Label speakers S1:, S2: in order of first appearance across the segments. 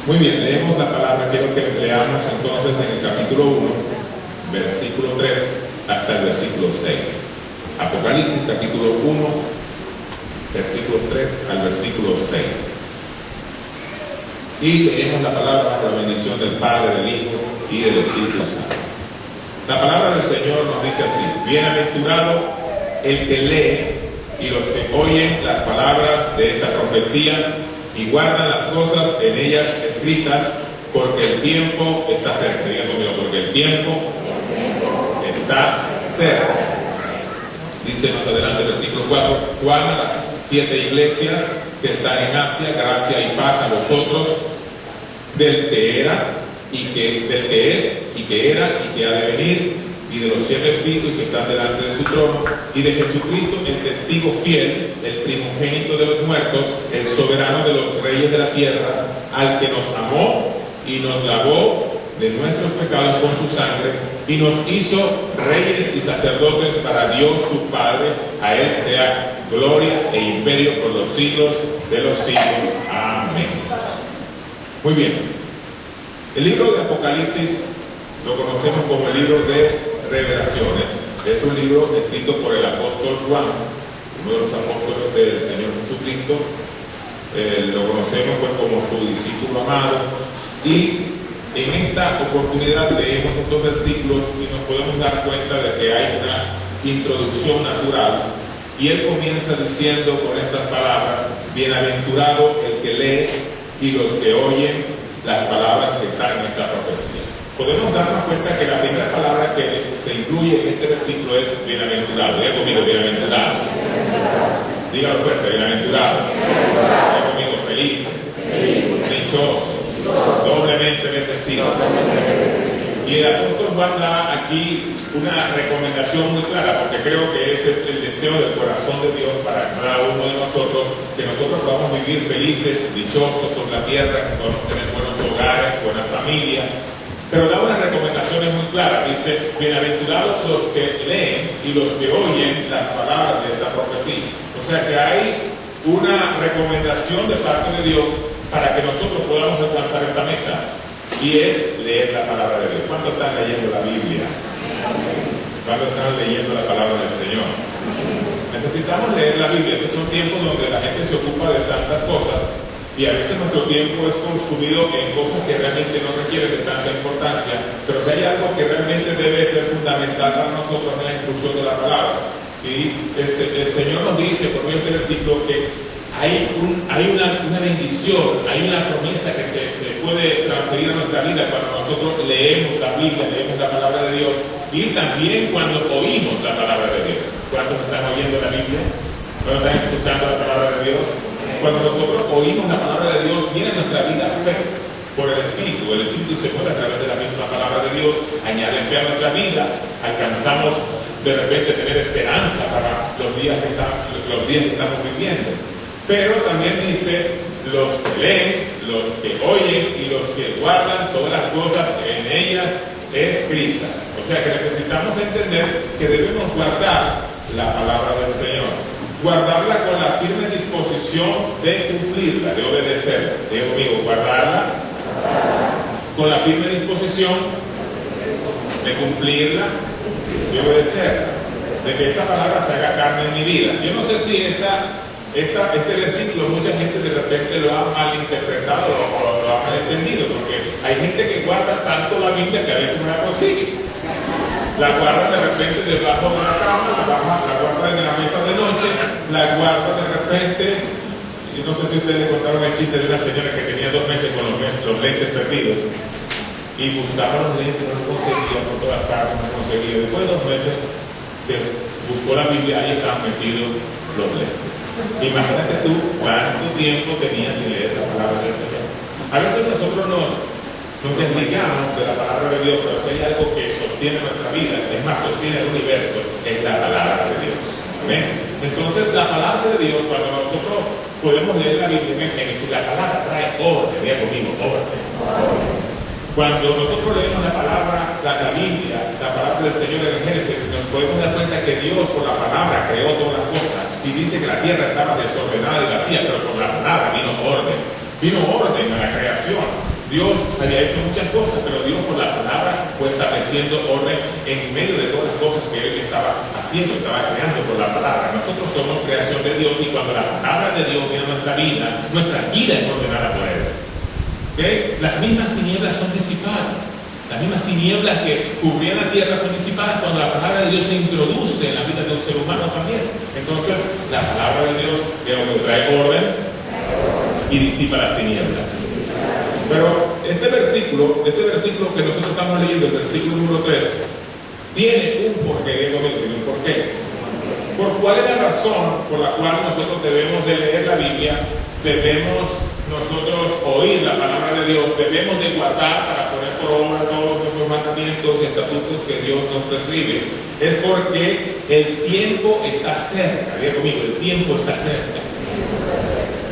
S1: Muy bien, leemos la palabra. Quiero que leamos entonces en el capítulo 1, versículo 3 hasta el versículo 6. Apocalipsis capítulo 1, versículo 3 al versículo 6. Y leemos la palabra bajo la bendición del Padre, del Hijo y del Espíritu Santo. La palabra del Señor nos dice así: bienaventurado el que lee y los que oyen las palabras de esta profecía y guardan las cosas en ellas escritas, porque el tiempo está cerca. Digan conmigo, porque el tiempo está cerca. Dice más adelante el versículo 4: Juan a las 7 iglesias que están en Asia, gracia y paz a vosotros, del que era y que, del que es y que era y que ha de venir, y de los 7 espíritus que están delante de su trono, y de Jesucristo, el testigo fiel, el primogénito de los muertos, el soberano de los reyes de la tierra, al que nos amó y nos lavó de nuestros pecados con su sangre, y nos hizo reyes y sacerdotes para Dios su Padre. A él sea gloria e imperio por los siglos de los siglos. Amén. Muy bien. El libro de Apocalipsis lo conocemos como el libro de Revelaciones. Es un libro escrito por el apóstol Juan, uno de los apóstoles del Señor Jesucristo. Lo conocemos pues como su discípulo amado, y en esta oportunidad leemos estos versículos y nos podemos dar cuenta de que hay una introducción natural, y él comienza diciendo con estas palabras: bienaventurado el que lee y los que oyen las palabras que están en esta profecía. Podemos darnos cuenta que la primera palabra que se incluye en este versículo es bienaventurado. Diga conmigo, bienaventurado. Dígalo fuerte, bienaventurado. Diga conmigo, felices, dichosos, doblemente bendecidos. Y el apóstol Juan da aquí una recomendación muy clara, porque creo que ese es el deseo del corazón de Dios para cada uno de nosotros, que nosotros podamos vivir felices, dichosos sobre la tierra, que podamos tener buenos hogares, buena familia. Pero da unas recomendaciones muy claras. Dice: bienaventurados los que leen y los que oyen las palabras de esta profecía. O sea que hay una recomendación de parte de Dios para que nosotros podamos alcanzar esta meta, y es leer la palabra de Dios. ¿Cuántos están leyendo la Biblia? ¿Cuántos están leyendo la palabra del Señor? Necesitamos leer la Biblia. Estos son tiempos donde la gente se ocupa de tantas cosas, y a veces nuestro tiempo es consumido en cosas que realmente no requieren de tanta importancia. Pero si hay algo que realmente debe ser fundamental para nosotros, es la instrucción de la palabra. Y el Señor nos dice por medio del versículo que hay una bendición, hay una promesa que se puede transferir a nuestra vida cuando nosotros leemos la Biblia, leemos la palabra de Dios, y también cuando oímos la palabra de Dios. ¿Cuántos están oyendo la Biblia? ¿Cuántos están escuchando la palabra de Dios? Cuando nosotros oímos la palabra de Dios, viene a nuestra vida fe por el Espíritu. El Espíritu se mueve a través de la misma palabra de Dios, añade fe a nuestra vida, alcanzamos de repente tener esperanza para los días que estamos viviendo. Pero también dice: los que leen, los que oyen y los que guardan todas las cosas en ellas escritas. O sea que necesitamos entender que debemos guardar la palabra del Señor, guardarla con la firme disposición de cumplirla, de obedecerla. Digo conmigo, guardarla con la firme disposición de cumplirla, de obedecerla, de que esa palabra se haga carne en mi vida. Yo no sé si este versículo mucha gente de repente lo ha malinterpretado o lo ha malentendido, porque hay gente que guarda tanto la Biblia que a veces no la consigue. La guarda de repente debajo de la cama, la guarda en la mesa de noche, la guarda de repente. Y no sé si ustedes les contaron el chiste de una señora que tenía 2 meses con los lentes perdidos, y buscaba los lentes, no los conseguía, por todas partes no los conseguía. Después de 2 meses buscó la Biblia, ahí estaban metidos los lentes. Imagínate tú cuánto tiempo tenías sin leer la palabra del Señor. A veces nosotros nos desligamos de la palabra de Dios, pero si hay algo que sostiene nuestra vida, es más, sostiene el universo, es la palabra de Dios. ¿Amén? Entonces la palabra de Dios, cuando nosotros podemos leer la Biblia, la palabra trae orden. Diga conmigo, orden. Cuando nosotros leemos la palabra, la Biblia, la palabra del Señor en el Génesis, nos podemos dar cuenta que Dios por la palabra creó todas las cosas, y dice que la tierra estaba desordenada y vacía, pero por la palabra vino orden a la creación. había hecho muchas cosas, pero Dios por la palabra fue estableciendo orden en medio de todas las cosas que Él estaba haciendo, estaba creando por la palabra. Nosotros somos creación de Dios y cuando la palabra de Dios viene a nuestra vida es ordenada por Él. ¿Okay? Las mismas tinieblas son disipadas. Las mismas tinieblas que cubrían la tierra son disipadas cuando la palabra de Dios se introduce en la vida de un ser humano también. Entonces, la palabra de Dios trae orden y disipa las tinieblas. Pero este versículo que nosotros estamos leyendo, el versículo número 3, tiene un porqué. Digo, tiene un porqué. ¿Por cuál es la razón por la cual nosotros debemos de leer la Biblia? Debemos nosotros oír la palabra de Dios, debemos de guardar para poner por obra todos los mandamientos y estatutos que Dios nos prescribe. Es porque el tiempo está cerca. Diga conmigo, el tiempo está cerca.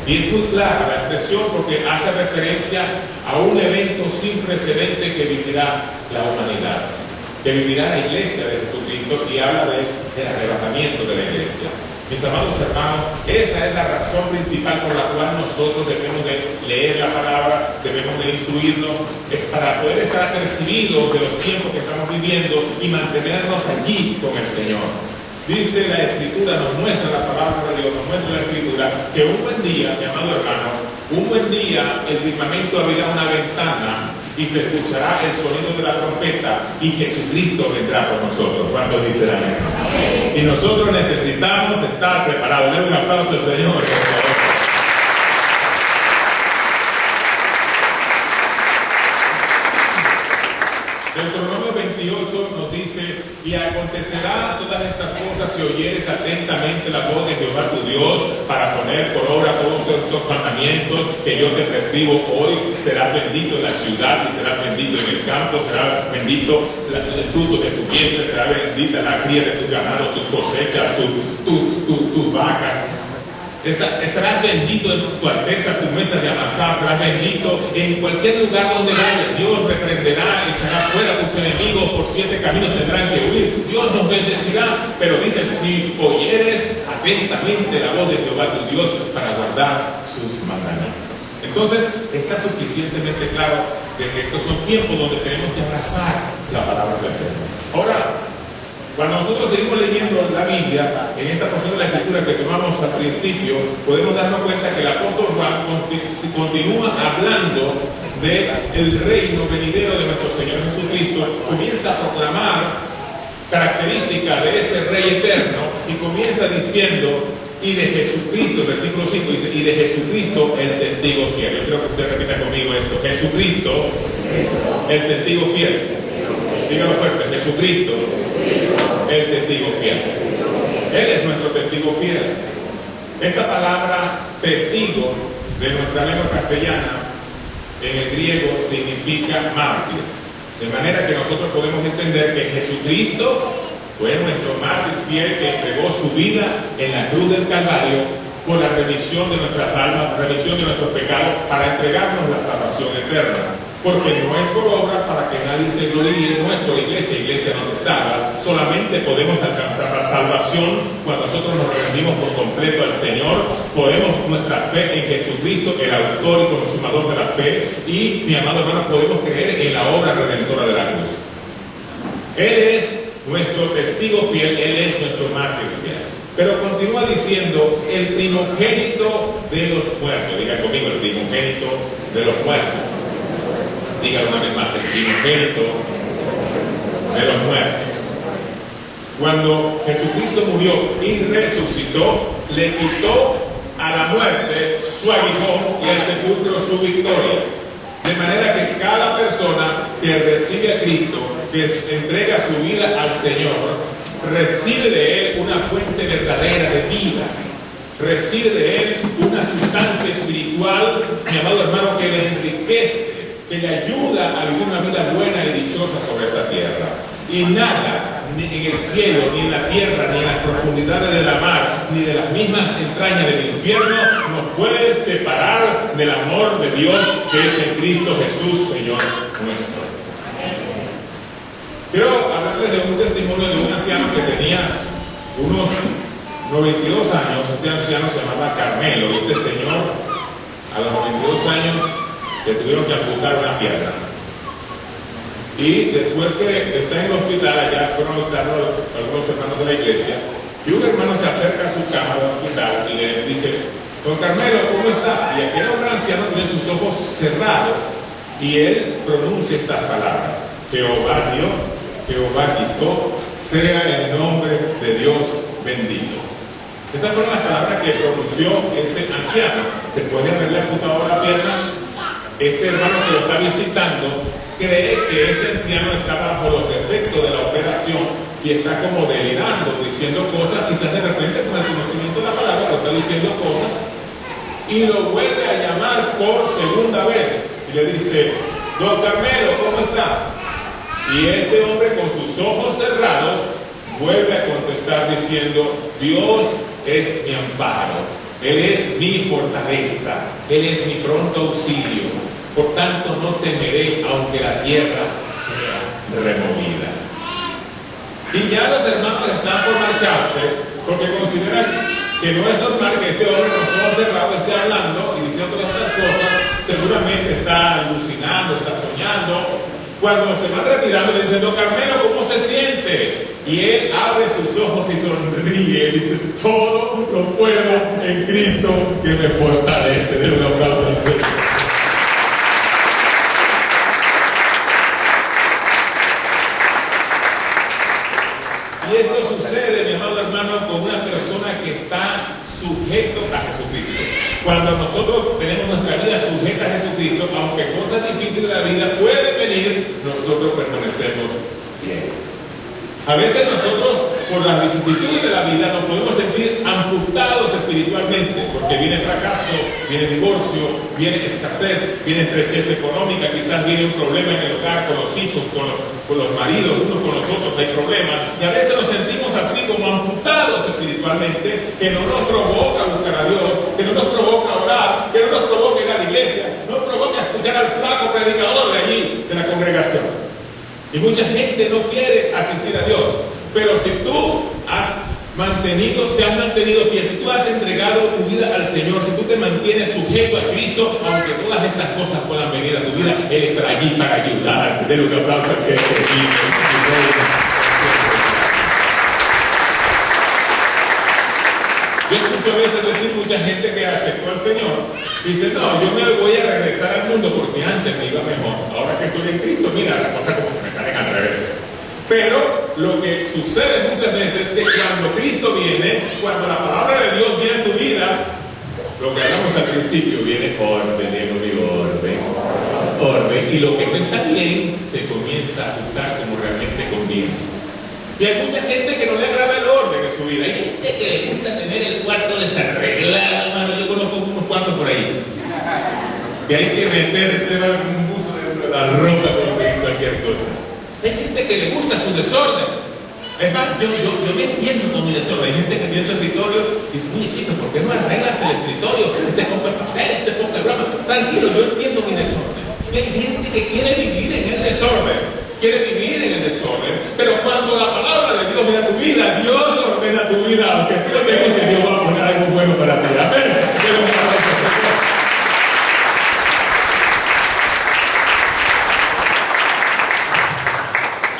S1: Y es muy clara la expresión porque hace referencia a un evento sin precedente que vivirá la humanidad, que vivirá la iglesia de Jesucristo, y habla del arrebatamiento de la iglesia. Mis amados hermanos, esa es la razón principal por la cual nosotros debemos de leer la palabra, debemos de instruirnos, es para poder estar apercibidos de los tiempos que estamos viviendo y mantenernos allí con el Señor. Dice la Escritura, nos muestra la palabra de Dios, nos muestra la Escritura, que un buen día, mi amado hermano, un buen día el firmamento abrirá una ventana y se escuchará el sonido de la trompeta y Jesucristo vendrá por nosotros. ¿Cuántos dicen amén? Y nosotros necesitamos estar preparados. Denle un aplauso al Señor, por favor. Deuteronomio 28 nos dice: y acontecerá todas estas cosas si oyeres atentamente la voz de Jehová tu Dios para poner por obra todos estos mandamientos que yo te prescribo hoy. Serás bendito en la ciudad y serás bendito en el campo, será bendito el fruto de tu vientre, será bendita la cría de tu ganado, tus cosechas, tus vacas. Estarás bendito en tu alteza, tu mesa de amasar, serás bendito en cualquier lugar donde vayas. Dios reprenderá, echará fuera a tus enemigos, por 7 caminos tendrán que huir. Dios nos bendecirá, pero dice: si oyeres atentamente la voz de Jehová tu Dios para guardar sus mandamientos. Entonces está suficientemente claro de que estos son tiempos donde tenemos que abrazar la palabra del Señor. Ahora, cuando nosotros seguimos leyendo la Biblia, en esta porción de la Escritura que tomamos al principio, podemos darnos cuenta que el apóstol Juan continúa hablando del reino venidero de nuestro Señor Jesucristo, comienza a proclamar características de ese Rey eterno y comienza diciendo: y de Jesucristo, versículo 5 dice: y de Jesucristo el testigo fiel. Yo quiero que usted repita conmigo esto: Jesucristo, el testigo fiel. Dígalo fuerte: Jesucristo, el testigo fiel. Él es nuestro testigo fiel. Esta palabra testigo de nuestra lengua castellana en el griego significa mártir, de manera que nosotros podemos entender que Jesucristo fue nuestro mártir fiel que entregó su vida en la cruz del Calvario por la remisión de nuestras almas, remisión de nuestros pecados, para entregarnos la salvación eterna. Porque no es por obra para que nadie se gloríe. Nuestra iglesia no te salva. Solamente podemos alcanzar la salvación cuando nosotros nos rendimos por completo al Señor. Podemos nuestra fe en Jesucristo, el autor y consumador de la fe, y, mi amado hermano, podemos creer en la obra redentora de la cruz. Él es nuestro testigo fiel, Él es nuestro mártir fiel. Pero continúa diciendo: el primogénito de los muertos. Diga conmigo: el primogénito de los muertos. Dígalo una vez más: el primogénito de los muertos. Cuando Jesucristo murió y resucitó, le quitó a la muerte su aguijón y al sepulcro su victoria. De manera que cada persona que recibe a Cristo, que entrega su vida al Señor, recibe de Él una fuente verdadera de vida. Recibe de Él una sustancia espiritual, mi amado hermano, que le enriquece, que le ayuda a vivir una vida buena y dichosa sobre esta tierra. Y nada, ni en el cielo, ni en la tierra, ni en las profundidades de la mar, ni de las mismas entrañas del infierno, nos puede separar del amor de Dios que es en Cristo Jesús, Señor nuestro. Quiero hablarles de un testimonio de un anciano que tenía unos 92 años. Este anciano se llamaba Carmelo, y este señor, a los 92 años, le tuvieron que amputar una pierna. Y después que está en el hospital, allá fueron a visitar algunos hermanos de la iglesia, y un hermano se acerca a su cama del hospital y le dice: don Carmelo, ¿cómo está? Y aquel hombre anciano tiene sus ojos cerrados y él pronuncia estas palabras: Jehová dio, Jehová quitó, sea el nombre de Dios bendito. Esas fueron las palabras que pronunció ese anciano. Después de haberle amputado la pierna, este hermano que lo está visitando cree que este anciano está bajo los efectos de la operación y está como delirando, diciendo cosas, quizás de repente con el conocimiento de la palabra, lo está diciendo cosas, y lo vuelve a llamar por segunda vez y le dice: don Carmelo, ¿cómo está? Y este hombre, con sus ojos cerrados, vuelve a contestar diciendo: Dios es mi amparo, Él es mi fortaleza, Él es mi pronto auxilio, por tanto no temeré aunque la tierra sea removida. Y ya los hermanos están por marcharse porque consideran que no es normal que este hombre con los ojos cerrados esté hablando y diciendo todas estas cosas. Seguramente está alucinando, está soñando. Cuando se va retirando le dice: don Carmelo, ¿cómo se siente? Y él abre sus ojos y sonríe y dice: todo lo puedo en Cristo que me fortalece. Den un aplauso al Señor. Y esto sucede, mi amado hermano, con una persona que está sujeto a Jesucristo. Cuando nosotros tenemos nuestra vida sujeta a Jesucristo, aunque cosas difíciles de la vida pueden venir, nosotros permanecemos fieles. A veces nosotros, por las vicisitudes de la vida, nos podemos sentir amputados espiritualmente, porque viene fracaso, viene divorcio, viene escasez, viene estrechez económica, quizás viene un problema en el hogar, con los hijos, con los maridos, unos con los otros hay problemas, y a veces nos sentimos así como amputados espiritualmente, que no nos provoca buscar a Dios, que no nos provoca orar, que no nos provoca ir a la iglesia, no nos provoca escuchar al flaco predicador de allí, de la congregación. Y mucha gente no quiere asistir a Dios. Pero si tú se has mantenido fiel, si tú has entregado tu vida al Señor, si tú te mantienes sujeto a Cristo, aunque todas estas cosas puedan venir a tu vida, Él estará allí para ayudar. De lo que aplauso que es. Yo escucho a veces decir mucha gente que aceptó al Señor, dice: no, yo me voy a regresar al mundo porque antes me iba mejor. Ahora que estoy en Cristo, mira, las cosas como que me salen al revés. Pero lo que sucede muchas veces es que cuando Cristo viene, cuando la palabra de Dios viene a tu vida, lo que hablamos al principio, viene orden, y lo que no está bien se comienza a ajustar como realmente conviene. Y hay mucha gente que no le agrada el orden en su vida. Hay gente que le gusta tener el cuarto desarreglado, hermano. Yo conozco unos cuartos por ahí que hay que meterse algún buzo dentro de la ropa para conseguir cualquier cosa. Hay gente que le gusta su desorden. Es más, yo me entiendo con mi desorden. Hay gente que tiene su escritorio y dice: oye, chicos, ¿por qué no arreglas el escritorio? Este compra papel, este compra broma. Tranquilo, yo entiendo mi desorden. Y hay gente que quiere vivir en el desorden. Quiere vivir en el desorden, pero cuando la palabra de Dios viene a tu vida, Dios ordena tu vida, aunque tú no tengas que Dios va a poner algo bueno para ti. Amén.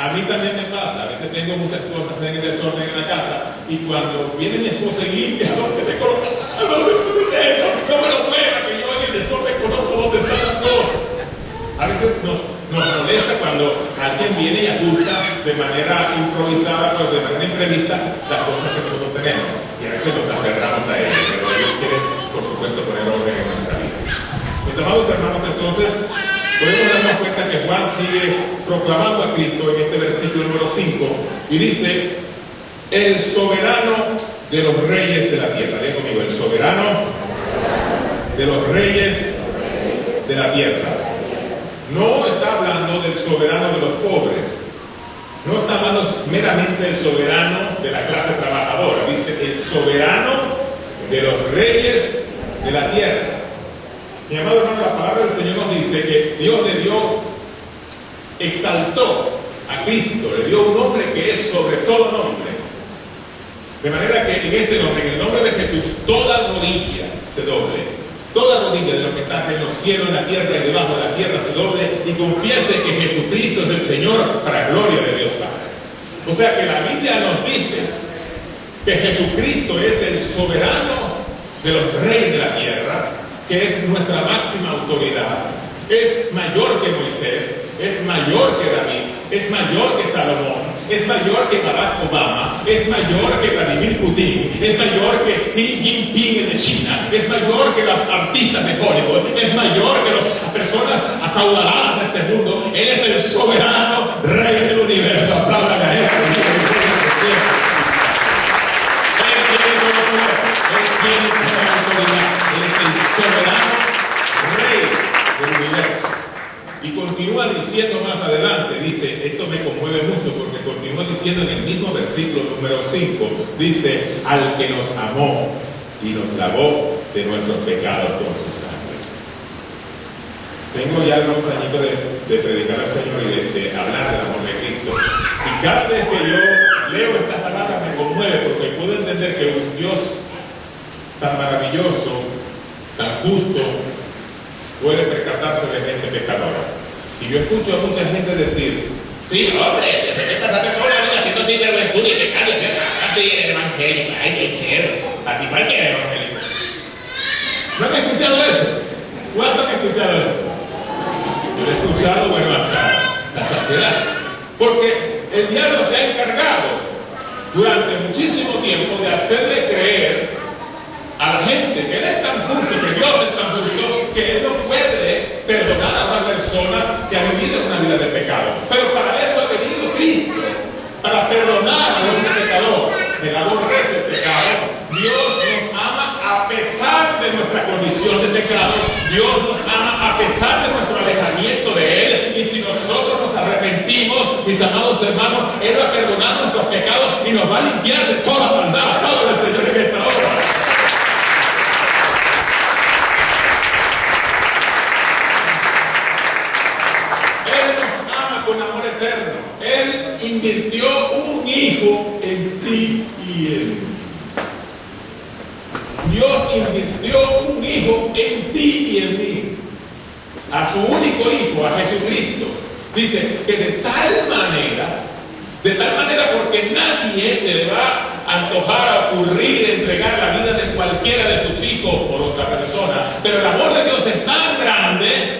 S1: A mí también me pasa, a veces tengo muchas cosas en el desorden en la casa, y cuando viene mi esposa y limpia, ¿dónde te coloca? No me lo mueva, que yo en el desorden conozco dónde están las cosas. A veces nos molesta cuando alguien viene y ajusta de manera improvisada, pues de manera imprevista, las cosas que nosotros tenemos. Y a veces nos aferramos a ellos, pero Dios quiere, por supuesto, poner orden en nuestra vida. Mis amados hermanos, entonces, podemos darnos cuenta que Juan sigue proclamando a Cristo en este versículo número 5 y dice: el soberano de los reyes de la tierra. Diga conmigo: el soberano de los reyes de la tierra. No está hablando del soberano de los pobres, no está hablando meramente del soberano de la clase trabajadora, dice el soberano de los reyes de la tierra. Mi amado hermano, la palabra del Señor nos dice que Dios le dio, exaltó a Cristo, le dio un nombre que es sobre todo nombre, de manera que en ese nombre, en el nombre de Jesús, toda rodilla se doble. toda rodilla de lo que está en los cielos, en la tierra y debajo de la tierra se doble y confiese que Jesucristo es el Señor, para gloria de Dios Padre. O sea que la Biblia nos dice que Jesucristo es el soberano de los reyes de la tierra, que es nuestra máxima autoridad, es mayor que Moisés, es mayor que David, es mayor que Salomón, es mayor que Barack Obama, es mayor que Vladimir Putin, es mayor que Xi Jinping de China, es mayor que los artistas de Hollywood, es mayor que las personas acaudaladas de este mundo. Él es el soberano rey del universo. Aplaudan a él. Tiene toda la autoridad. Él es el soberano rey del universo. Y continúa diciendo más adelante, dice, esto me conmueve mucho porque continúa diciendo en el mismo versículo número 5, dice, al que nos amó y nos lavó de nuestros pecados con su sangre. Tengo ya unos añitos de predicar al Señor y de hablar del amor de Cristo. Y cada vez que yo leo estas palabras me conmueve porque puedo entender que un Dios tan maravilloso, tan justo, puede percatarse de gente pecadora. Y yo escucho a mucha gente decir, sí, hombre, te pasaste toda la vida haciendo sinvergüenzura y pecado, así el evangélico, ay, qué chévere, así cualquier evangélico. ¿No han escuchado eso? ¿Cuántos han escuchado eso? Yo lo he escuchado, bueno, hasta la saciedad. Porque el diablo se ha encargado durante muchísimo tiempo de hacerle creer a la gente que Él es tan justo, que Dios es tan justo, que Él no puede perdonar a una persona que ha vivido una vida de pecado. Pero para eso ha venido Cristo, para perdonar al hombre pecador. El aborrece el pecado. Dios nos ama a pesar de nuestra condición de pecado. Dios nos ama a pesar de nuestro alejamiento de Él. Y si nosotros nos arrepentimos, mis amados hermanos, Él va a perdonar nuestros pecados y nos va a limpiar de toda maldad. Todo el Señor en esta hora. Con amor eterno. Él invirtió un hijo en ti y en mí. Dios invirtió un hijo en ti y en mí. A su único hijo, a Jesucristo. Dice que de tal manera porque nadie se le va a antojar, a ocurrir, entregar la vida de cualquiera de sus hijos por otra persona. Pero el amor de Dios es tan grande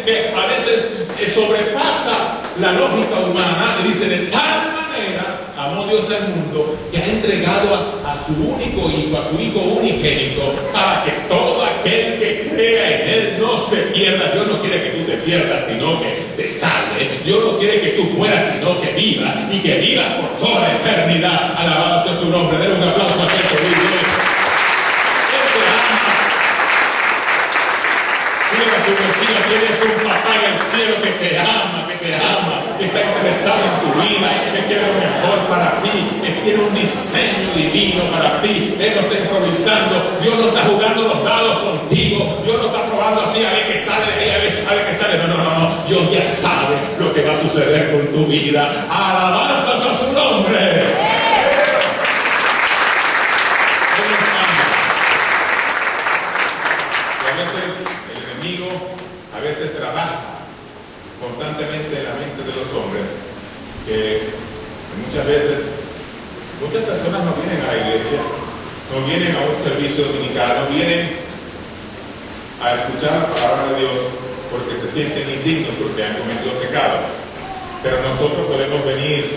S1: que a veces sobrepasa la lógica humana y dice, de tal manera amó Dios al mundo que ha entregado a su único hijo, a su hijo unigénito, para que todo aquel que crea en Él no se pierda. Dios no quiere que tú te pierdas, sino que te salve. Dios no quiere que tú mueras, sino que vivas, y que vivas por toda la eternidad. Alabado sea su nombre. Denle un aplauso a Cristo. Su vecino, tienes un papá en el cielo que te ama, que está interesado en tu vida, que quiere lo mejor para ti, que tiene un diseño divino para ti. Él no está improvisando, Dios no está jugando los dados contigo, Dios no está probando así a ver qué sale de ahí, a ver qué sale. No, Dios ya sabe lo que va a suceder con tu vida. Alabanzas a su nombre. A veces trabaja constantemente en la mente de los hombres, que muchas personas no vienen a la iglesia, no vienen a un servicio dominical, no vienen a escuchar la palabra de Dios porque se sienten indignos, porque han cometido pecado. Pero nosotros podemos venir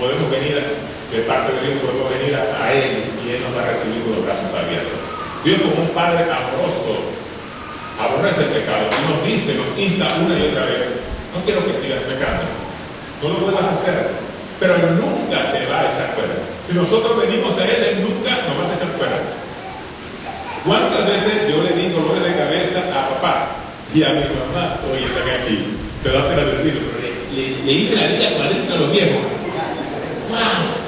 S1: de parte de Dios, podemos venir a Él y Él nos va a recibir con los brazos abiertos. Dios, como un Padre amoroso, aborrece el pecado y nos dice, nos insta una y otra vez, no quiero que sigas pecando, no lo vuelvas a hacer, pero Él nunca te va a echar fuera. Si nosotros venimos a Él nunca nos va a echar fuera. ¿Cuántas veces yo le di dolores de cabeza a papá y a mi mamá? Oye, están aquí, te da pena decirlo, pero le hice la línea cuadrita a los viejos. ¡Wow!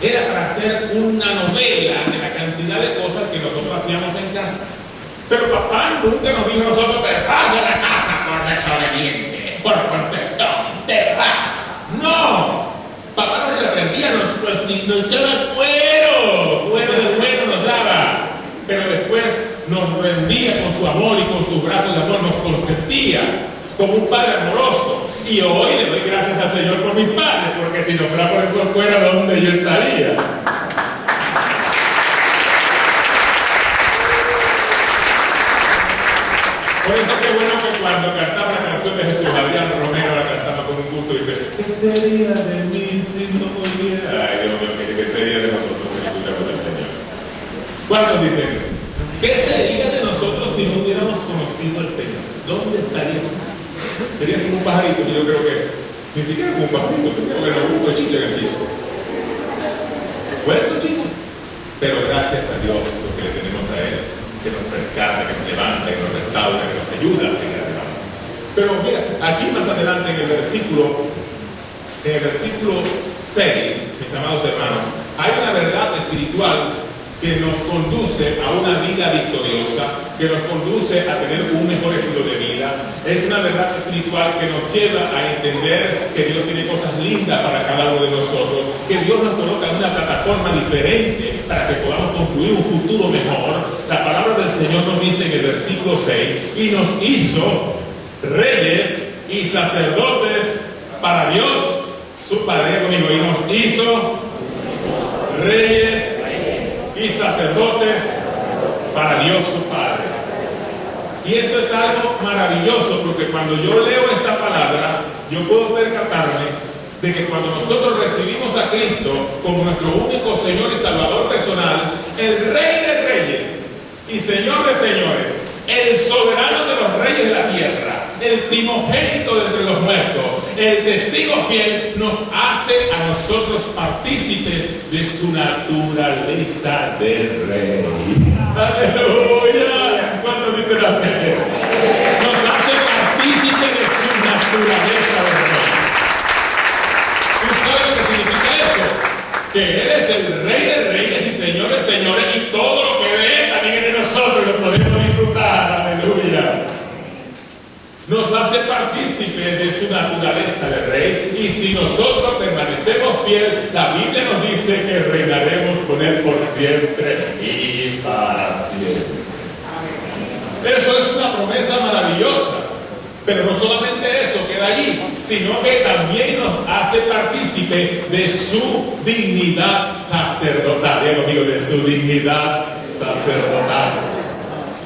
S1: Era para hacer una novela de la cantidad de cosas que nosotros hacíamos en casa. Pero papá nunca nos dijo a nosotros, te vas de la casa por desobediente, por contestón, te vas. No, papá nos reprendía, nos echaba cuero del bueno nos daba. Pero después consentía, como un padre amoroso. Y hoy le doy gracias al Señor por mis padres, porque si no fuera por eso fuera donde yo estaría. Por eso qué bueno que cuando cantaba la canción de Jesús, Adrián Romero la cantaba con un gusto y dice: ¿qué sería de mí si no volviera? Ay, Dios mío, mire, ¿qué sería de nosotros si no escuchamos al Señor? ¿Cuántos dicen eso? ¿Qué sería de nosotros si no hubiéramos conocido al Señor? ¿Dónde estaríamos? Sería como un pajarito, que yo creo que ni siquiera como un pajarito, creo que era un cochiche en el piso. Bueno, cochiche. Pero gracias a Dios porque le tenemos a Él, que nos rescata, que nos levanta, que nos restaura, que nos ayuda a seguir adelante. Pero mira, aquí más adelante en el versículo 6, mis amados hermanos, hay una verdad espiritual que nos conduce a una vida victoriosa, que nos conduce a tener un mejor estilo de vida. Es una verdad espiritual que nos lleva a entender que Dios tiene cosas lindas para cada uno de nosotros, que Dios nos coloca en una plataforma diferente para que podamos construir un futuro mejor. La palabra del Señor nos dice en el versículo 6: y nos hizo reyes y sacerdotes para Dios su Padre. Conmigo, y nos hizo reyes y sacerdotes para Dios su Padre. Y esto es algo maravilloso, porque cuando yo leo esta palabra, yo puedo percatarme de que cuando nosotros recibimos a Cristo como nuestro único Señor y Salvador personal, el Rey de Reyes y Señor de Señores, el soberano de los reyes de la tierra, el primogénito de entre los muertos, el testigo fiel, nos hace a nosotros partícipes de su naturaleza de rey. ¡Aleluya! ¿Cuánto dicen amén? Nos hace partícipes de su naturaleza de rey. ¿Tú sabes lo que significa eso? Que Él es el Rey de Reyes y Señor de Señores, y todo lo que ve también es de nosotros, lo podemos disfrutar. ¡Aleluya! Nos hace partícipes de su naturaleza de rey, y si nosotros permanecemos fieles, la Biblia nos dice que reinaremos con Él por siempre y para siempre. Eso es una promesa maravillosa. Pero no solamente eso queda allí, sino que también nos hace partícipe de su dignidad sacerdotal. Diga conmigo, de su dignidad sacerdotal.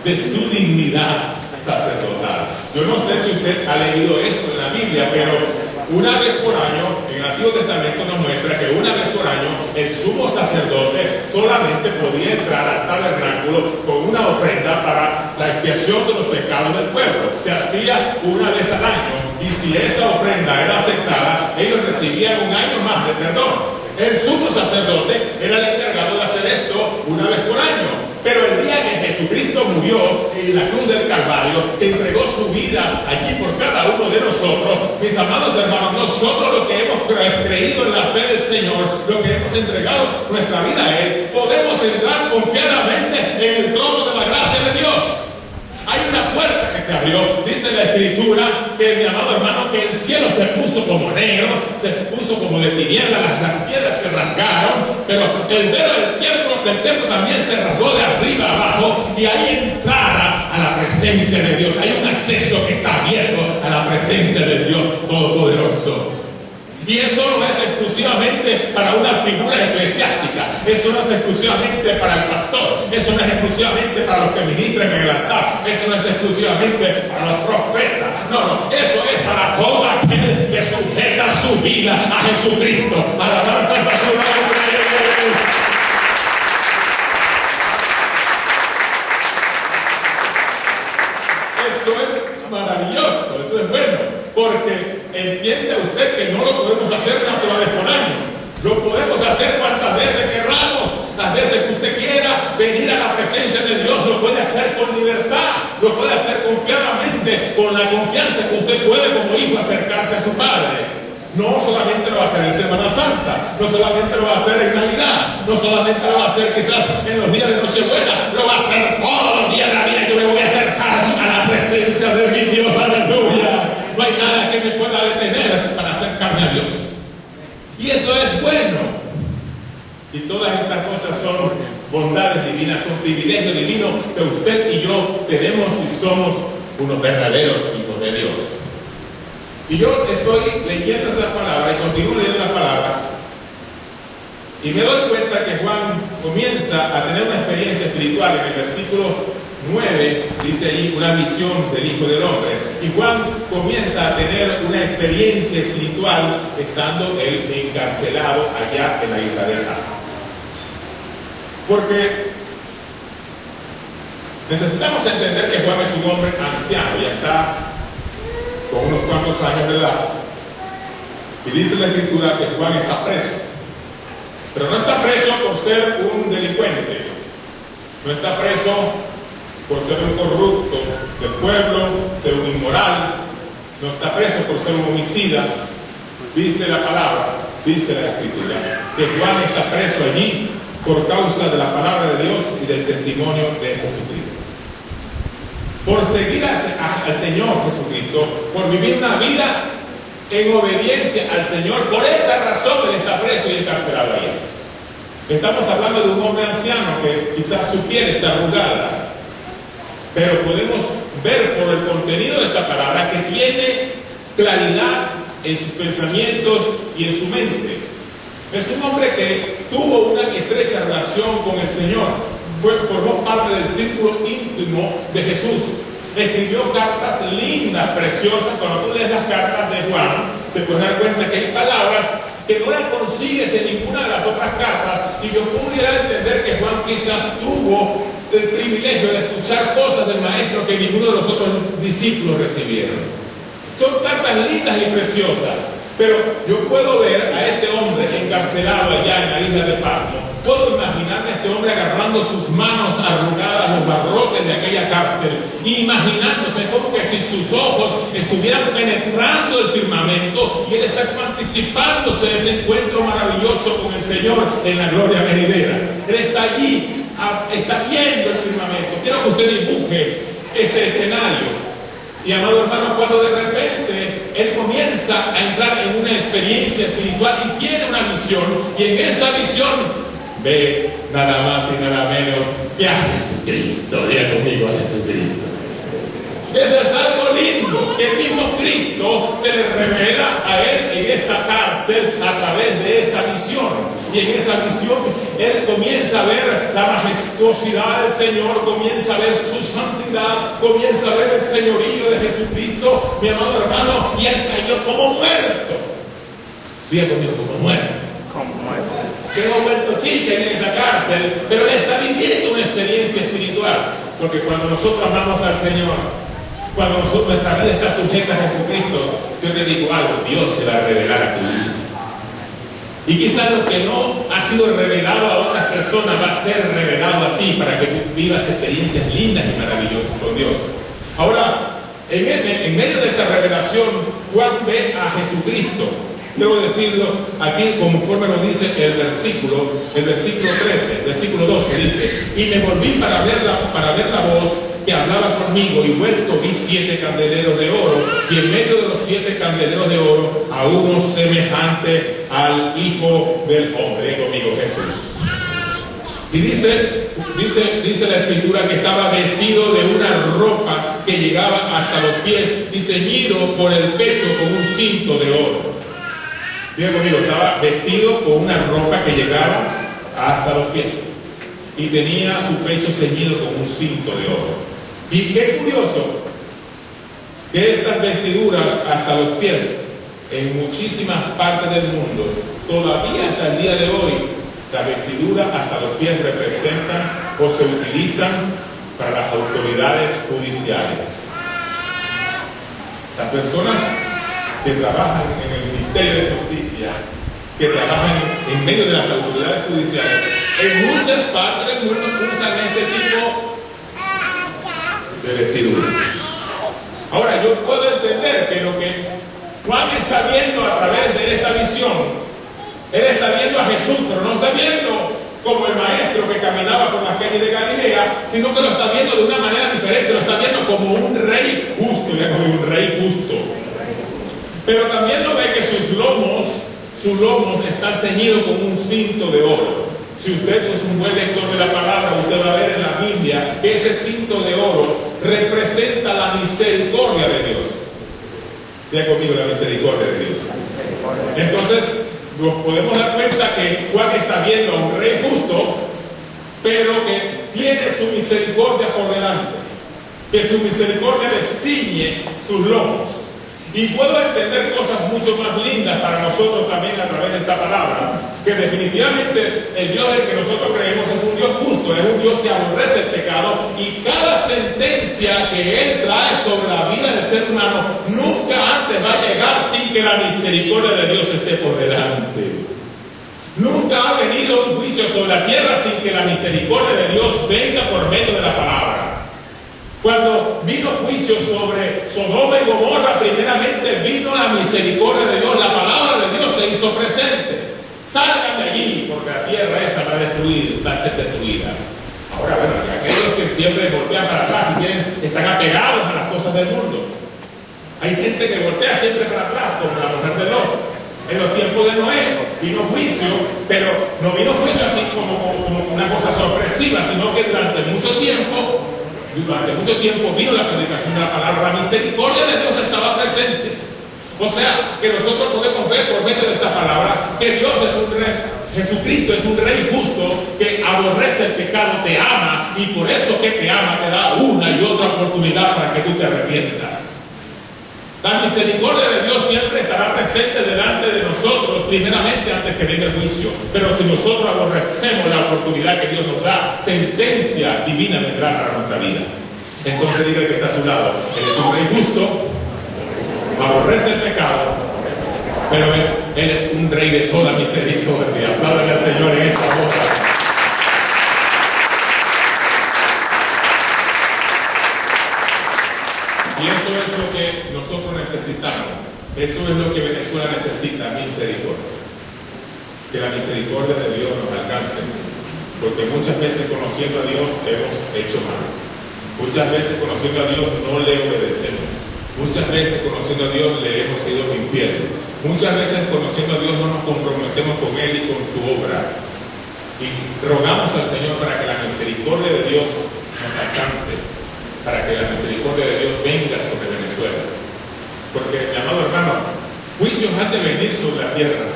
S1: De su dignidad sacerdotal. Yo no sé si usted ha leído esto en la Biblia, pero una vez por año, en el Antiguo Testamento nos muestra que una vez por año el sumo sacerdote solamente podía entrar al tabernáculo con una ofrenda para la expiación de los pecados del pueblo. Se hacía una vez al año, y si esa ofrenda era aceptada, ellos recibían un año más de perdón. El sumo sacerdote era el encargado de hacer esto una vez por año. Pero el día que Jesucristo murió en la cruz del Calvario, que entregó su vida allí por cada uno de nosotros, mis amados hermanos, nosotros los que hemos creído en la fe del Señor, los que hemos entregado nuestra vida a Él, podemos entrar confiadamente en el trono de la gracia de Dios. Hay una puerta que se abrió, dice la Escritura, que mi amado hermano, que el cielo se puso como negro, se puso como de tinieblas, las piedras se rasgaron, pero el velo del templo también se rasgó de arriba abajo, y hay entrada a la presencia de Dios. Hay un acceso que está abierto a la presencia del Dios Todopoderoso. Y eso no es exclusivamente para una figura eclesiástica, eso no es exclusivamente para el pastor, eso no es exclusivamente para los que ministran en el altar, eso no es exclusivamente para los profetas, no, eso es para todo aquel que sujeta su vida a Jesucristo. Alabanzas a su nombre. Eso es maravilloso, eso es bueno, porque entiende usted que no lo podemos hacer una sola vez por año. Lo podemos hacer cuantas veces querramos, las veces que usted quiera venir a la presencia de Dios. Lo puede hacer con libertad, lo puede hacer confiadamente, con la confianza que usted puede como hijo acercarse a su Padre. No solamente lo va a hacer en Semana Santa, no solamente lo va a hacer en Navidad, no solamente lo va a hacer quizás en los días de Nochebuena, lo va a hacer todos los días de la vida. Yo me voy a acercar a la presencia de mi Dios. Aleluya. No hay nada que me pueda detener para acercarme a Dios. Y eso es bueno. Y todas estas cosas son bondades divinas, son privilegios divinos que usted y yo tenemos y somos unos verdaderos hijos de Dios. Y yo estoy leyendo esa palabra y continúo leyendo la palabra y me doy cuenta que Juan comienza a tener una experiencia espiritual. En el versículo 9 dice ahí una visión del Hijo del Hombre, y Juan comienza a tener una experiencia espiritual estando él encarcelado allá en la isla de Patmos. Porque necesitamos entender que Juan es un hombre anciano, ya está con unos cuantos años de edad, y dice la Escritura que Juan está preso, pero no está preso por ser un delincuente, no está preso por ser un corrupto del pueblo, ser un inmoral, no está preso por ser un homicida. Dice la palabra, dice la Escritura, que Juan está preso allí por causa de la palabra de Dios y del testimonio de Jesucristo. Por seguir al Señor Jesucristo, por vivir una vida en obediencia al Señor, por esa razón él está preso y encarcelado allí. Estamos hablando de un hombre anciano que quizás su piel está arrugada, pero podemos ver por el contenido de esta palabra que tiene claridad en sus pensamientos y en su mente. Es un hombre que tuvo una estrecha relación con el Señor, formó parte del círculo íntimo de Jesús, escribió cartas lindas, preciosas. Cuando tú lees las cartas de Juan, te puedes dar cuenta que hay palabras que no las consigues en ninguna de las otras cartas, y yo pudiera entender que Juan quizás tuvo el privilegio de escuchar cosas del maestro que ninguno de los otros discípulos recibieron. Son cartas lindas y preciosas, pero yo puedo ver a este hombre encarcelado allá en la isla de Patmos. Puedo imaginarme a este hombre agarrando sus manos arrugadas, los barrotes de aquella cárcel, y imaginándose como que si sus ojos estuvieran penetrando el firmamento y él está participándose de ese encuentro maravilloso con el Señor en la gloria venidera. Él está allí, está viendo el firmamento. Quiero que usted dibuje este escenario. Y amado hermano, cuando de repente él comienza a entrar en una experiencia espiritual y tiene una visión, y en esa visión ve nada más y nada menos que a Jesucristo. Diga conmigo, a Jesucristo. Eso es algo lindo, que el mismo Cristo se le revela a él en esa cárcel a través de esa visión. Y en esa visión él comienza a ver la majestuosidad del Señor, comienza a ver su santidad, comienza a ver el señorío de Jesucristo, mi amado hermano, y él cayó como muerto. Diga conmigo, como muerto. Como muerto. Quedó muerto chicha en esa cárcel, pero él está viviendo una experiencia espiritual. Porque cuando nosotros amamos al Señor, cuando nuestra vida está sujeta a Jesucristo, yo te digo algo, Dios se va a revelar a tu vida. Y quizás lo que no ha sido revelado a otras personas va a ser revelado a ti para que tú vivas experiencias lindas y maravillosas con Dios. Ahora, en medio de esta revelación, Juan ve a Jesucristo. Quiero decirlo aquí conforme nos dice el versículo 13, versículo 12, dice: y me volví para ver la voz que hablaba conmigo, y vuelto vi 7 candeleros de oro, y en medio de los 7 candeleros de oro a uno semejante al Hijo del Hombre. Conmigo, Jesús. Y dice la Escritura que estaba vestido de una ropa que llegaba hasta los pies y ceñido por el pecho con un cinto de oro. Diga conmigo, estaba vestido con una ropa que llegaba hasta los pies y tenía su pecho ceñido con un cinto de oro. Y qué curioso que estas vestiduras hasta los pies en muchísimas partes del mundo, todavía hasta el día de hoy, la vestidura hasta los pies representan o se utilizan para las autoridades judiciales. Las personas que trabajan en el Ministerio de Justicia, que trabajan en medio de las autoridades judiciales, en muchas partes del mundo usan este tipo de vestiduras. Ahora, yo puedo entender que lo que Juan está viendo a través de esta visión, él está viendo a Jesús, pero no está viendo como el maestro que caminaba por las calles de Galilea, sino que lo está viendo de una manera diferente, lo está viendo como un rey justo, como un rey justo. Pero también lo ve que sus lomos están ceñidos con un cinto de oro. Si usted es un buen lector de la palabra, usted va a ver en la Biblia que ese cinto de oro representa la misericordia de Dios. Diga conmigo, la misericordia de Dios. Entonces, nos podemos dar cuenta que Juan está viendo a un rey justo, pero que tiene su misericordia por delante, que su misericordia le ciñe sus lomos. Y puedo entender cosas mucho más lindas para nosotros también a través de esta palabra, que definitivamente el Dios en que nosotros creemos es un Dios justo, es un Dios que aborrece el pecado, y cada sentencia que Él trae sobre la vida del ser humano nunca antes va a llegar sin que la misericordia de Dios esté por delante. Nunca ha venido un juicio sobre la tierra sin que la misericordia de Dios venga por medio de la palabra. Cuando vino juicio sobre Sodoma y Gomorra, primeramente vino la misericordia de Dios, la palabra de Dios se hizo presente. Salgan de allí, porque la tierra esa va a ser destruida. Ahora, bueno, aquellos que siempre voltean para atrás y están apegados a las cosas del mundo. Hay gente que voltea siempre para atrás, como la mujer de Lot. En los tiempos de Noé vino juicio, pero no vino juicio así como una cosa sorpresiva, sino que durante mucho tiempo vino la predicación de la palabra. La misericordia de Dios estaba presente. O sea, que nosotros podemos ver por medio de esta palabra que Dios es un rey, Jesucristo es un rey justo que aborrece el pecado, te ama, y por eso que te ama te da una y otra oportunidad para que tú te arrepientas. La misericordia de Dios siempre estará presente delante de nosotros, primeramente antes que venga el juicio. Pero si nosotros aborrecemos la oportunidad que Dios nos da, sentencia divina vendrá para nuestra vida. Entonces diga que está a su lado: Él es un rey justo, aborrece el pecado, pero Él es un rey de toda misericordia. Apláudale al Señor en esta hora. Y eso es lo que nosotros necesitamos. Eso es lo que Venezuela necesita: misericordia. Que la misericordia de Dios nos alcance. Porque muchas veces conociendo a Dios hemos hecho mal. Muchas veces conociendo a Dios no le obedecemos. Muchas veces conociendo a Dios le hemos sido infieles. Muchas veces conociendo a Dios no nos comprometemos con Él y con su obra. Y rogamos al Señor para que la misericordia de Dios nos alcance, para que la misericordia de Dios venga sobre Venezuela. Porque, mi amado hermano, juicios han de venir sobre la tierra,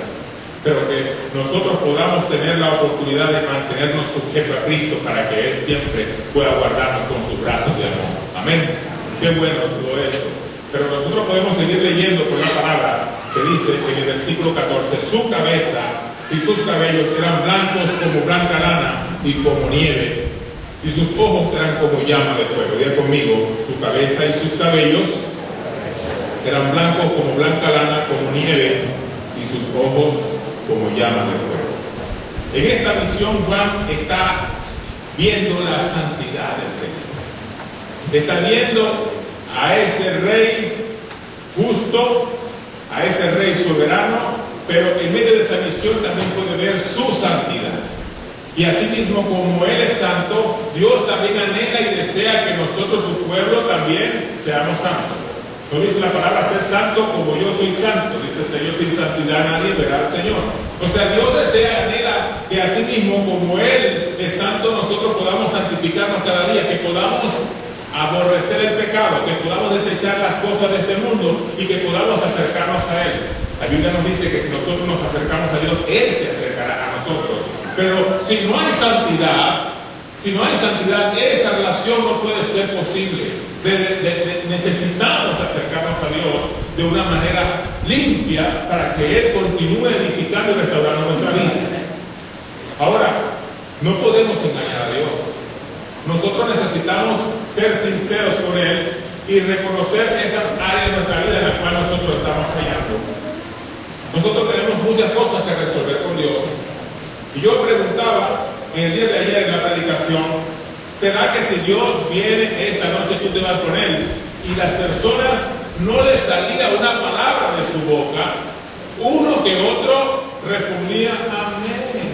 S1: pero que nosotros podamos tener la oportunidad de mantenernos sujetos a Cristo para que Él siempre pueda guardarnos con sus brazos de amor. Amén. Qué bueno todo esto. Pero nosotros podemos seguir leyendo por la palabra que dice en el versículo 14: su cabeza y sus cabellos eran blancos como blanca lana y como nieve, y sus ojos eran como llama de fuego. Diga conmigo: su cabeza y sus cabellos eran blancos como blanca lana, como nieve, y sus ojos como llama de fuego. En esta visión Juan está viendo la santidad del Señor. Está viendo a ese rey justo, a ese rey soberano, pero en medio de esa visión también puede ver su santidad. Y asimismo, como Él es santo, Dios también anhela y desea que nosotros, su pueblo, también seamos santos. No dice la palabra ser santo como yo soy santo. Dice el Señor: sin santidad nadie verá al Señor. O sea, Dios desea y anhela que asimismo, como Él es santo, nosotros podamos santificarnos cada día, que podamos aborrecer el pecado, que podamos desechar las cosas de este mundo y que podamos acercarnos a Él. La Biblia nos dice que si nosotros nos acercamos a Dios, Él se acercará a nosotros. Pero si no hay santidad, esta relación no puede ser posible. Necesitamos acercarnos a Dios de una manera limpia para que Él continúe edificando y restaurando nuestra vida. Ahora, no podemos engañar a Dios. Nosotros necesitamos ser sinceros con Él y reconocer esas áreas de nuestra vida en las cuales nosotros estamos fallando. Nosotros tenemos muchas cosas que resolver con Dios. Y yo preguntaba en el día de ayer en la predicación: ¿será que si Dios viene esta noche tú te vas con Él? Y las personas no les salía una palabra de su boca, uno que otro respondía amén.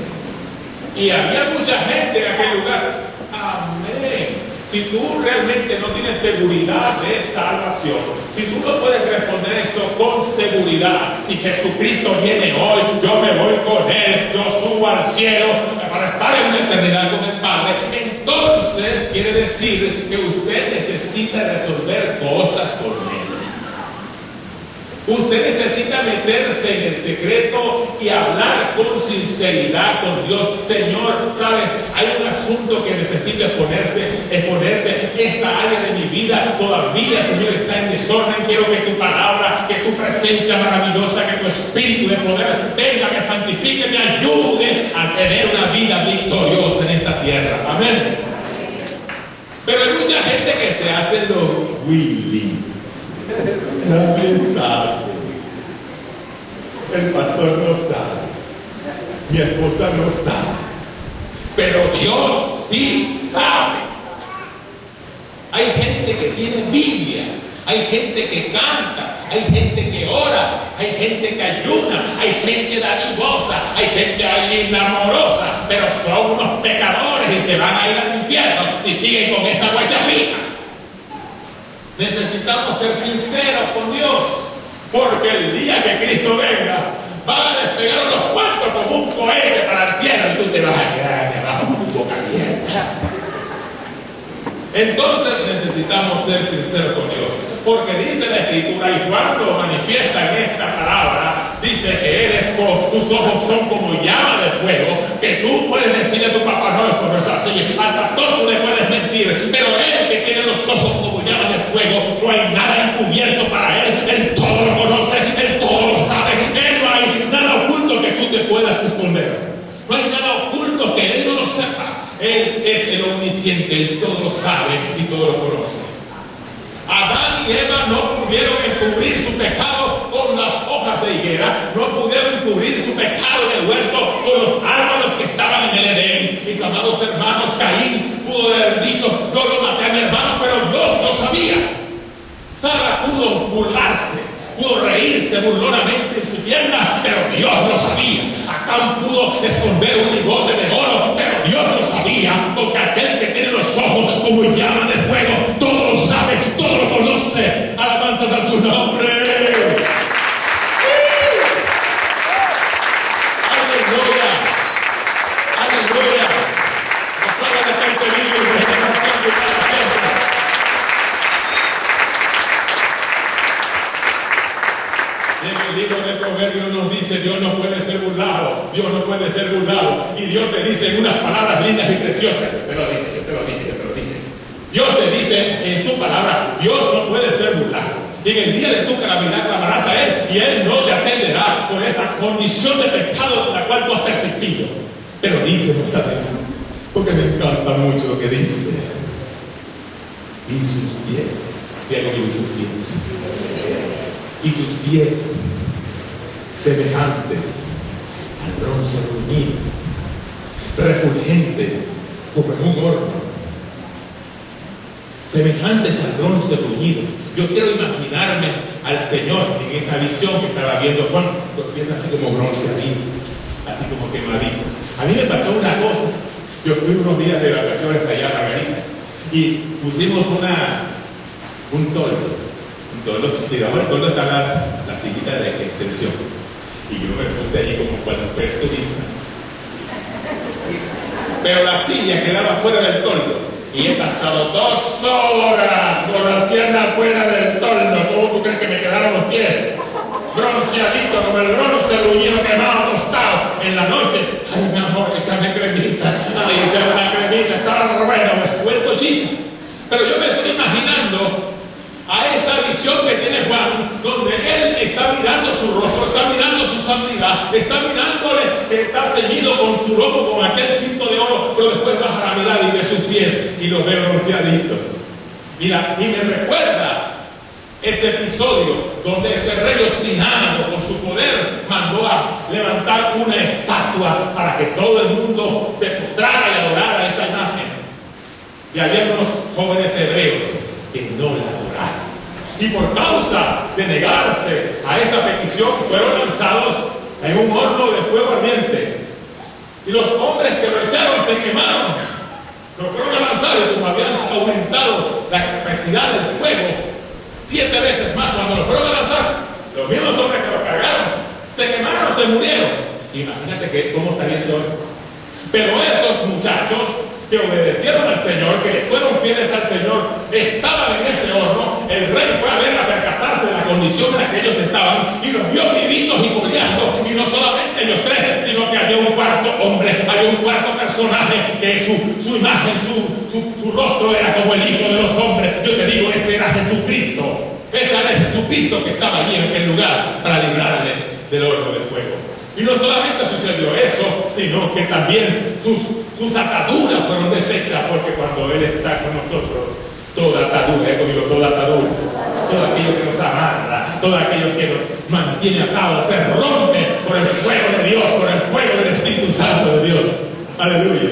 S1: Y había mucha gente en aquel lugar. Amén. Si tú realmente no tienes seguridad de salvación, si tú no puedes responder esto con seguridad, si Jesucristo viene hoy, yo me voy con Él, yo subo al cielo para estar en la eternidad con el Padre, entonces entonces quiere decir que usted necesita resolver cosas con Él. Usted necesita meterse en el secreto y hablar con sinceridad con Dios. Señor, sabes, hay un asunto que necesito exponerte. Esta área de mi vida todavía, Señor, está en desorden. Quiero que tu palabra, que tu presencia maravillosa, que tu espíritu de poder venga, me santifique, me ayude a tener una vida victoriosa en esta tierra. Amén. Pero hay mucha gente que se hace los willy. Nadie sabe. El pastor no sabe. Mi esposa no sabe. Pero Dios sí sabe. Hay gente que tiene Biblia. Hay gente que canta. Hay gente que ora. Hay gente que ayuna. Hay gente dadivosa. Hay gente ahí amorosa. Pero son unos pecadores y se van a ir al infierno si siguen con esa guachafita. Necesitamos ser sinceros con Dios, porque el día que Cristo venga, van a despegar unos cuantos como un cohete para el cielo y tú te vas a quedar aquí abajo con tu boca abierta. Entonces necesitamos ser sinceros con Dios, porque dice la Escritura, y cuando manifiesta en esta palabra, dice que tus ojos son como llama de fuego, que tú puedes decirle a tu papá, no, eso no es así, al pastor tú le puedes mentir, pero él que tiene los ojos como llama de fuego, no hay nada encubierto para él todo lo conoce, él todo lo sabe, él no hay nada oculto que tú te puedas esconder, no hay nada oculto que él no lo sepa. Él es el omnisciente, él todo lo sabe y todo lo conoce. Adán y Eva no pudieron encubrir su pecado con las hojas de higuera, no pudieron encubrir su pecado en el huerto con los árboles que estaban en el Edén. Mis amados hermanos, Caín pudo haber dicho, yo lo maté a mi hermano, pero Dios lo sabía. Sara pudo burlarse, pudo reírse burlonamente en su tienda, pero Dios lo sabía. Acán pudo esconder un lingote de oro, pero Dios lo sabía, porque aquel que tiene los ojos como llama de fuego, todo lo sabe, todo lo conoce. Alabanzas a su nombre. Aleluya, aleluya. Aplaudan a Cristo vivo y regeneración para siempre. En el libro de Proverbios nos dice, Dios no puede ser burlado, Dios no puede ser burlado. Y Dios te dice en unas palabras lindas y preciosas, yo te lo dije. Dios te dice en su palabra, Dios no puede ser burlado. Y en el día de tu calamidad clamarás a Él y Él no te atenderá por esa condición de pecado en la cual tú has persistido. Pero dice, no sabe, porque me encanta mucho lo que dice. Y sus pies, fíjate que sus pies. Y sus pies semejantes al bronce bruñido, refulgente como en un horno, semejantes al bronce bruñido. Yo quiero imaginarme al Señor en esa visión que estaba viendo Juan, los pies así como bronceadito, así como quemadito. A mí me pasó una cosa. Yo fui unos días de vacaciones allá a Margarita y pusimos un toldo. Debajo del toldo están las sillitas de extensión. Y yo me puse allí como cualquier turista. Pero la silla quedaba fuera del toldo. Y he pasado 2 horas con las piernas fuera del toldo. ¿Cómo tú crees que me quedaron los pies? Bronceadito, como el bronce bruñido quemado, tostado. En la noche, ay mi amor, échame cremita. Ay, échame una cremita. Estaba bueno, me vuelto chicha. Pero yo me estoy imaginando a esta visión que tiene Juan, donde él está mirando su rostro, está mirando su santidad, está mirándole que está ceñido con su lomo, con aquel cinto de oro, pero después baja la mirada y ve sus pies y los ve bronceaditos. Mira, y me recuerda ese episodio donde ese rey obstinado con su poder mandó a levantar una estatua para que todo el mundo se postrara y adorara esa imagen. Y había unos jóvenes hebreos que no la adoraron. Y por causa de negarse a esa petición, fueron lanzados en un horno de fuego ardiente. Y los hombres que lo echaron se quemaron. Lo fueron a lanzar y como habían aumentado la capacidad del fuego 7 veces más, cuando lo fueron a lanzar, los mismos hombres que lo cargaron se quemaron, se murieron. Imagínate cómo estaría ese horno. Pero esos muchachos que obedecieron al Señor, que fueron fieles al Señor, estaban en ese horno. El rey fue a ver, a percatarse de la condición en la que ellos estaban y los vio vivitos y coleando. Y no solamente ellos tres, sino que había un cuarto hombre, había un cuarto personaje que su imagen, su rostro era como el Hijo de los hombres. Yo te digo, ese era Jesucristo. Ese era Jesucristo que estaba allí en aquel lugar para librarles del horno de fuego. Y no solamente sucedió eso, sino que también sus ataduras fueron deshechas, porque cuando Él está con nosotros, toda atadura, toda atadura, todo aquello que nos amarra, todo aquello que nos mantiene atados, se rompe por el fuego de Dios, por el fuego del Espíritu Santo de Dios. Aleluya.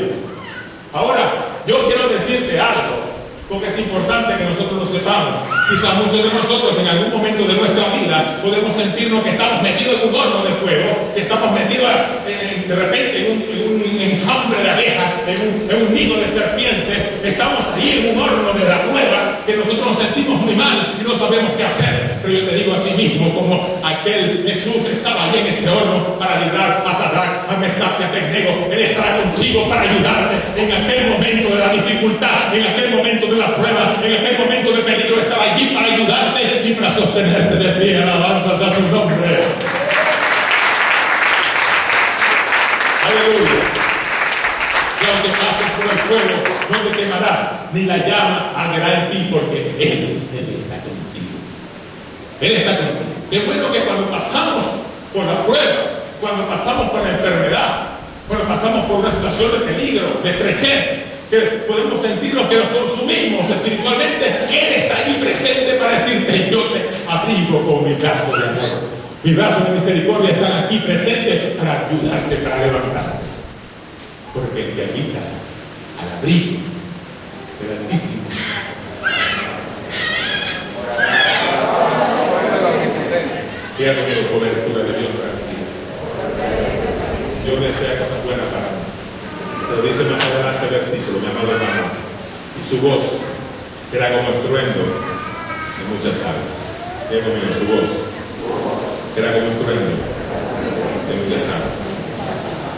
S1: Ahora, yo quiero decirte algo, porque es importante que nosotros lo sepamos. Quizá muchos de nosotros en algún momento de nuestra vida podemos sentirnos que estamos metidos en un horno de fuego, que estamos metidos de repente en un enjambre de abejas, en un nido de serpiente. Estamos ahí en un horno de la prueba, que nosotros nos sentimos muy mal y no sabemos qué hacer. Pero yo te digo así mismo, como aquel Jesús estaba allí en ese horno para librar a Sadrach, a Mesach y a Abednego. Él estará contigo para ayudarte en aquel momento de la dificultad, en aquel momento de la prueba, en aquel momento de peligro. Estará allí para ayudarte y para sostenerte de pie. Alabanzas a su nombre. Aleluya. Y aunque pases por el fuego, no te quemarás, ni la llama arderá en ti, porque Él está contigo. Él está contigo. Qué bueno que cuando pasamos por la prueba, cuando pasamos por la enfermedad, cuando pasamos por una situación de peligro, de estrechez, que podemos sentirlo, que nos consumimos espiritualmente, Él está allí presente para decirte: yo te abrigo con mi brazo de amor. Mi brazo de misericordia están aquí presentes para ayudarte, para levantarte. Porque el que habita al abrigo del Altísimo. Que ha tenido cobertura de Dios para ti. Dios desea cosas buenas para mí. Pero dice más adelante el versículo, mi amado hermano, y su voz era como estruendo de muchas aguas. Diga conmigo, su voz era como estruendo de muchas aguas.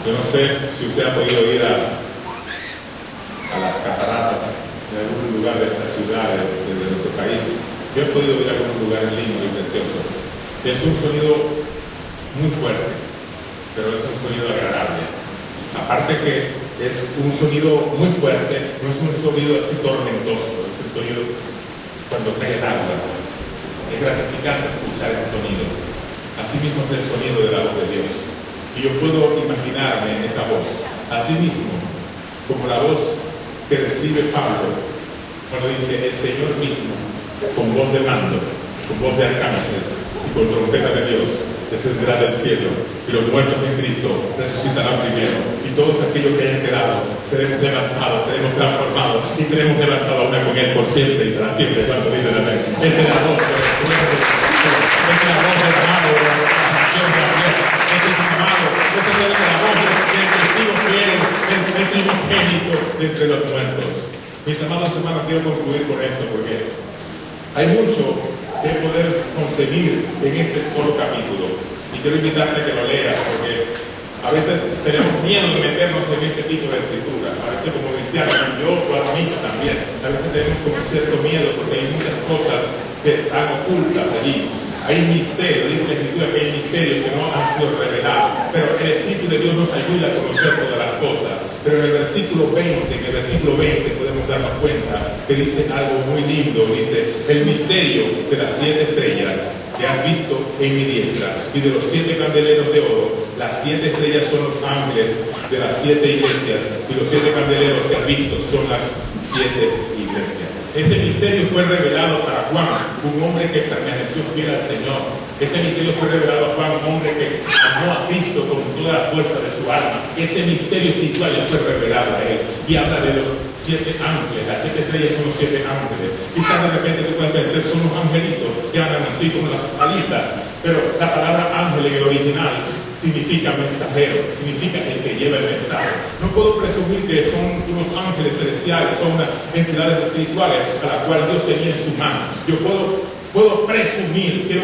S1: Yo no sé si usted ha podido ir a las cataratas de algún lugar de esta ciudad, de nuestro país. Yo he podido ir a algún lugar lindo y precioso. Es un sonido muy fuerte, pero es un sonido agradable. Aparte que es un sonido muy fuerte, no es un sonido así tormentoso, es un sonido cuando cae el agua. Es gratificante escuchar el sonido. Así mismo es el sonido de la voz de Dios. Y yo puedo imaginarme en esa voz, así mismo, como la voz que describe Pablo, cuando dice: el Señor mismo, con voz de mando, con voz de arcángel y con trompeta de Dios, descenderá del cielo, y los muertos en Cristo resucitarán primero, y todos aquellos que hayan quedado seremos levantados, seremos transformados y seremos levantados una con Él por siempre y para siempre. Cuando dicen amén. Esa es la voz del Espíritu, esa es la voz del amado, de la acción de la fiesta. Ese es el amado, esa es la voz del testigo fiel, del primogénito de entre los muertos. Mis amados hermanos, quiero concluir con esto, porque hay mucho que poder conseguir en este solo capítulo. Y quiero invitarte a que lo leas, porque a veces tenemos miedo de meternos en este tipo de escritura. A veces como cristianos, yo o albanita también, a veces tenemos como cierto miedo porque hay muchas cosas que están ocultas allí. Hay misterio, dice la Escritura que hay misterios que no han sido revelados, pero el Espíritu de Dios nos ayuda a conocer todas las cosas. Pero en el versículo 20, podemos darnos cuenta que dice algo muy lindo. Dice: el misterio de las 7 estrellas que has visto en mi diestra y de los 7 candeleros de oro. Las 7 estrellas son los ángeles de las 7 iglesias, y los 7 candeleros que has visto son las 7 iglesias. Ese misterio fue revelado para Juan, un hombre que permaneció fiel al Señor. Ese misterio fue revelado a Juan, un hombre que amó a Cristo con toda la fuerza de su alma. Ese misterio espiritual le fue revelado a él. Y habla de los 7 ángeles. Las 7 estrellas son los 7 ángeles. Quizás de repente tú puedes pensar, son los angelitos que andan así como las alitas. Pero la palabra ángel en el original significa mensajero, significa el que lleva el mensaje. No puedo presumir que son unos ángeles celestiales, son unas entidades espirituales a la cual Dios tenía en su mano. Yo puedo quiero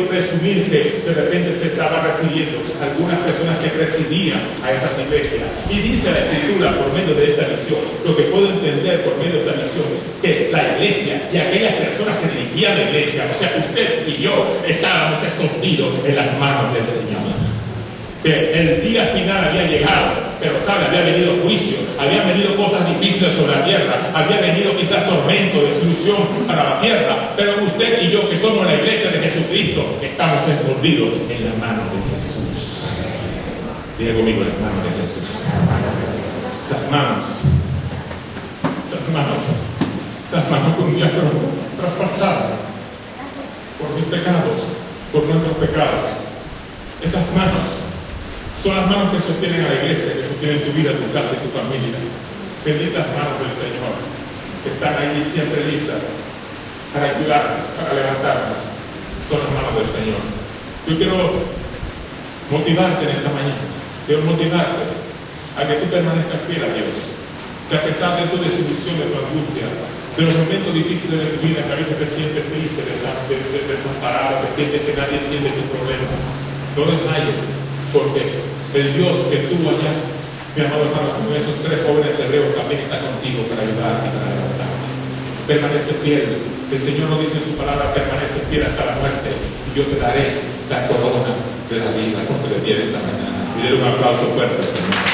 S1: presumir que de repente se estaba refiriendo a algunas personas que presidían a esas iglesias. Y dice la Escritura por medio de esta visión, lo que puedo entender por medio de esta visión, que la iglesia y aquellas personas que dirigían la iglesia, o sea, usted y yo, estábamos escondidos en las manos del Señor. Que el día final había llegado, pero sabe, había venido juicio, habían venido cosas difíciles sobre la tierra, había venido quizás tormento, desilusión para la tierra, pero usted y yo, que somos la iglesia de Jesucristo, estamos escondidos en la mano de Jesús. Diga conmigo, en las manos de Jesús. Esas manos con mi afronta, traspasadas por mis pecados, por nuestros pecados. Esas manos son las manos que sostienen a la iglesia, que sostienen tu vida, tu casa y tu familia. Benditas manos del Señor, que están ahí siempre listas para ayudarnos, para levantarnos. Son las manos del Señor. Yo quiero motivarte en esta mañana. Quiero motivarte a que tú permanezcas fiel a Dios. Que a pesar de tu desilusión, de tu angustia, de los momentos difíciles de tu vida, que a veces te sientes triste, desamparado, que sientes que nadie entiende tu problema, no desmayes, porque el Dios que tuvo allá, mi amado hermano, como esos 3 jóvenes hebreos, también está contigo para ayudarte y para levantarte. Permanece fiel. El Señor nos dice en su palabra, permanece fiel hasta la muerte, y yo te daré la corona de la vida, porque le tiene esta mañana. Y dale un aplauso fuerte, Señor.